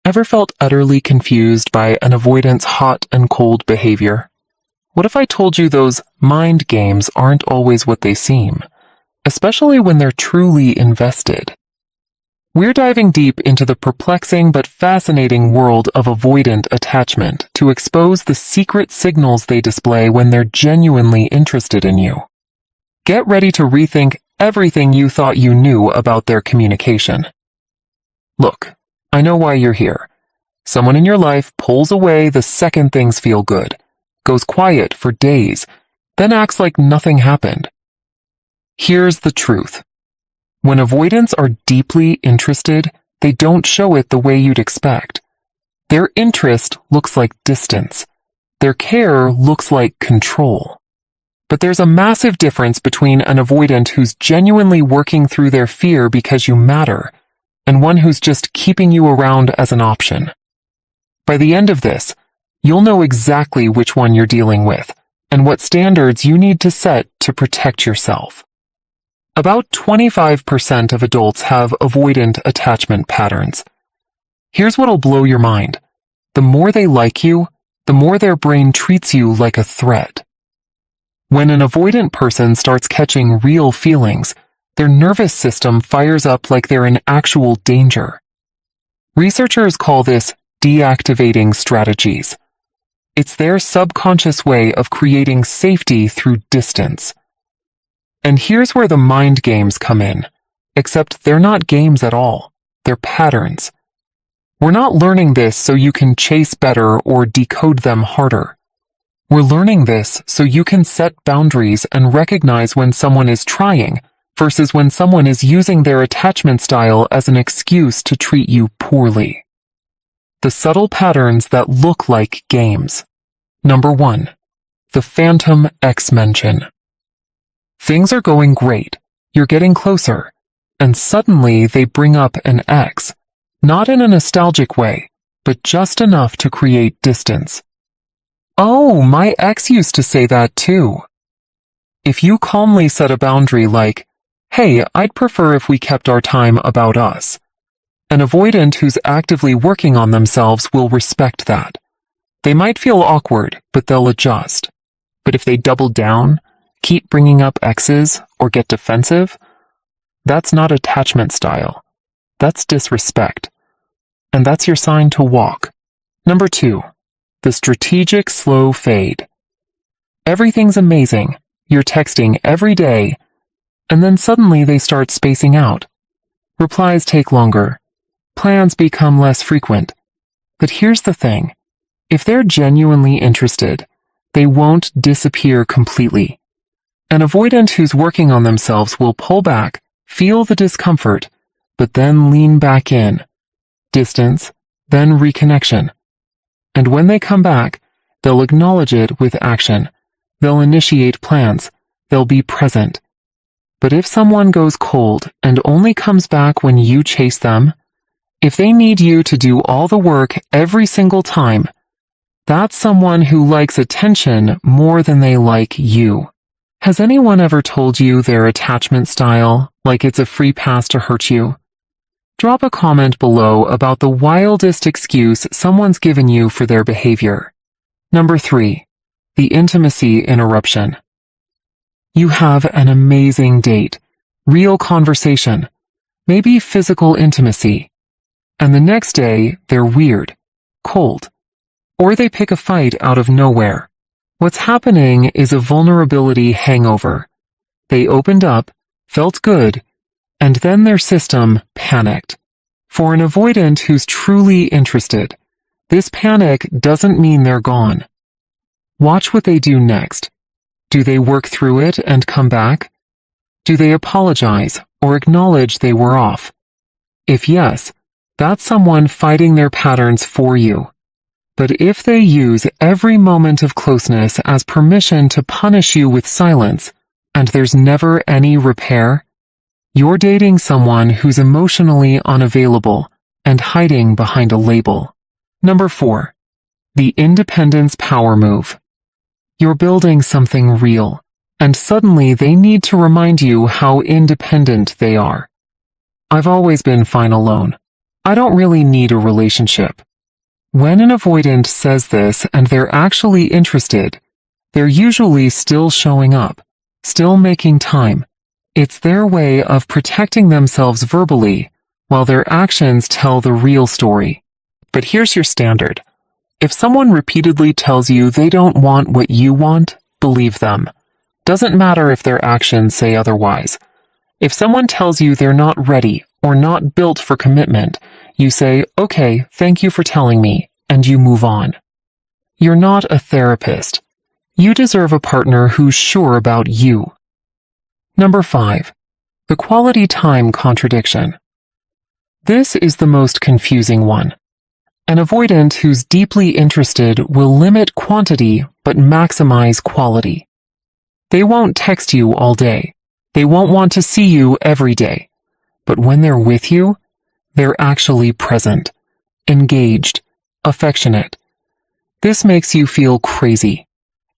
Ever felt utterly confused by an avoidant's hot and cold behavior? What if I told you those mind games aren't always what they seem, especially when they're truly invested? We're diving deep into the perplexing but fascinating world of avoidant attachment to expose the secret signals they display when they're genuinely interested in you. Get ready to rethink everything you thought you knew about their communication. Look, I know why you're here. Someone in your life pulls away the second things feel good, goes quiet for days, then acts like nothing happened. Here's the truth. When avoidants are deeply interested, they don't show it the way you'd expect. Their interest looks like distance. Their care looks like control. But there's a massive difference between an avoidant who's genuinely working through their fear because you matter, and one who's just keeping you around as an option. By the end of this, you'll know exactly which one you're dealing with, and what standards you need to set to protect yourself. About 25% of adults have avoidant attachment patterns. Here's what'll blow your mind. The more they like you, the more their brain treats you like a threat. When an avoidant person starts catching real feelings, their nervous system fires up like they're in actual danger. Researchers call this deactivating strategies. It's their subconscious way of creating safety through distance. And here's where the mind games come in, except they're not games at all, they're patterns. We're not learning this so you can chase better or decode them harder. We're learning this so you can set boundaries and recognize when someone is trying versus when someone is using their attachment style as an excuse to treat you poorly. The subtle patterns that look like games. Number 1. The phantom X mention. Things are going great, you're getting closer, and suddenly they bring up an X, not in a nostalgic way, but just enough to create distance. Oh, my ex used to say that too. If you calmly set a boundary like, hey, I'd prefer if we kept our time about us, an avoidant who's actively working on themselves will respect that. They might feel awkward, but they'll adjust. But if they double down, keep bringing up exes, or get defensive, that's not attachment style. That's disrespect. And that's your sign to walk. Number 2. The strategic slow fade. Everything's amazing. You're texting every day, and then suddenly they start spacing out. Replies take longer. Plans become less frequent. But here's the thing. If they're genuinely interested, they won't disappear completely. An avoidant who's working on themselves will pull back, feel the discomfort, but then lean back in. Distance, then reconnection. And when they come back, they'll acknowledge it with action. They'll initiate plans. They'll be present. But if someone goes cold and only comes back when you chase them, if they need you to do all the work every single time, that's someone who likes attention more than they like you. Has anyone ever told you their attachment style, like it's a free pass to hurt you? Drop a comment below about the wildest excuse someone's given you for their behavior. Number 3. The intimacy interruption. You have an amazing date, real conversation, maybe physical intimacy, and the next day they're weird, cold, or they pick a fight out of nowhere. What's happening is a vulnerability hangover. They opened up, felt good, and then their system panicked. For an avoidant who's truly interested, this panic doesn't mean they're gone. Watch what they do next. Do they work through it and come back? Do they apologize or acknowledge they were off? If yes, that's someone fighting their patterns for you. But if they use every moment of closeness as permission to punish you with silence, and there's never any repair, you're dating someone who's emotionally unavailable and hiding behind a label. Number 4. The independence power move. You're building something real, and suddenly they need to remind you how independent they are. I've always been fine alone. I don't really need a relationship. When an avoidant says this and they're actually interested, they're usually still showing up, still making time. It's their way of protecting themselves verbally, while their actions tell the real story. But here's your standard. If someone repeatedly tells you they don't want what you want, believe them. Doesn't matter if their actions say otherwise. If someone tells you they're not ready or not built for commitment, you say, "Okay, thank you for telling me," and you move on. You're not a therapist. You deserve a partner who's sure about you. Number 5. The quality time contradiction. This is the most confusing one. An avoidant who's deeply interested will limit quantity but maximize quality. They won't text you all day. They won't want to see you every day. But when they're with you, they're actually present, engaged, affectionate. This makes you feel crazy.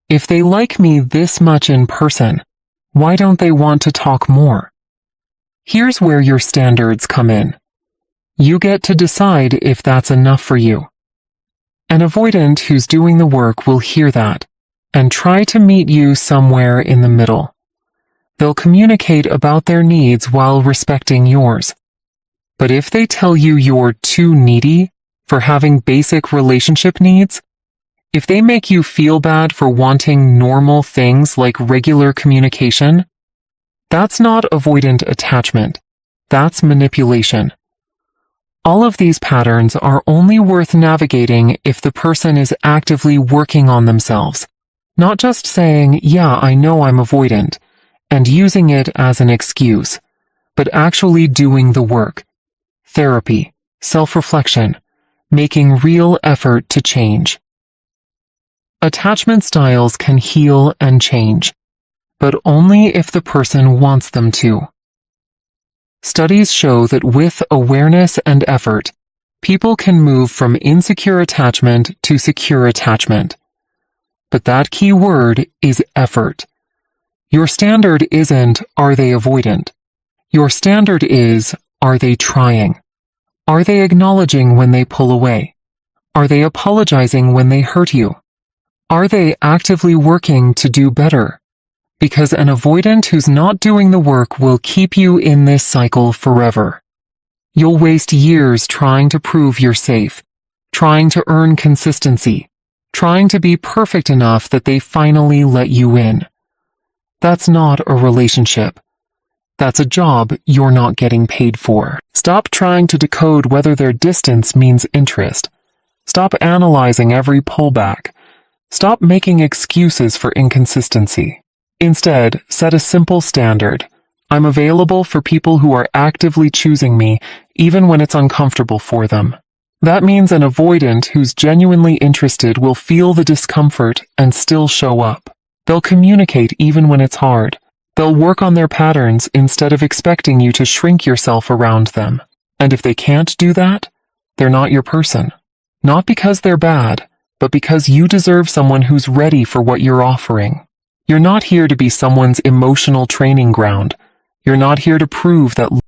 If they like me this much in person, why don't they want to talk more? Here's where your standards come in. You get to decide if that's enough for you. An avoidant who's doing the work will hear that and try to meet you somewhere in the middle. They'll communicate about their needs while respecting yours. But if they tell you you're too needy for having basic relationship needs, if they make you feel bad for wanting normal things like regular communication, that's not avoidant attachment. That's manipulation. All of these patterns are only worth navigating if the person is actively working on themselves, not just saying, "Yeah, I know I'm avoidant," and using it as an excuse, but actually doing the work. Therapy, self-reflection, making real effort to change. Attachment styles can heal and change, but only if the person wants them to. Studies show that with awareness and effort, people can move from insecure attachment to secure attachment. But that key word is effort. Your standard isn't, are they avoidant? Your standard is, are they trying? Are they acknowledging when they pull away? Are they apologizing when they hurt you? Are they actively working to do better? Because an avoidant who's not doing the work will keep you in this cycle forever. You'll waste years trying to prove you're safe, trying to earn consistency, trying to be perfect enough that they finally let you in. That's not a relationship. That's a job you're not getting paid for. Stop trying to decode whether their distance means interest. Stop analyzing every pullback. Stop making excuses for inconsistency. Instead, set a simple standard. I'm available for people who are actively choosing me, even when it's uncomfortable for them. That means an avoidant who's genuinely interested will feel the discomfort and still show up. They'll communicate even when it's hard. They'll work on their patterns instead of expecting you to shrink yourself around them. And if they can't do that, they're not your person. Not because they're bad, but because you deserve someone who's ready for what you're offering. You're not here to be someone's emotional training ground. You're not here to prove that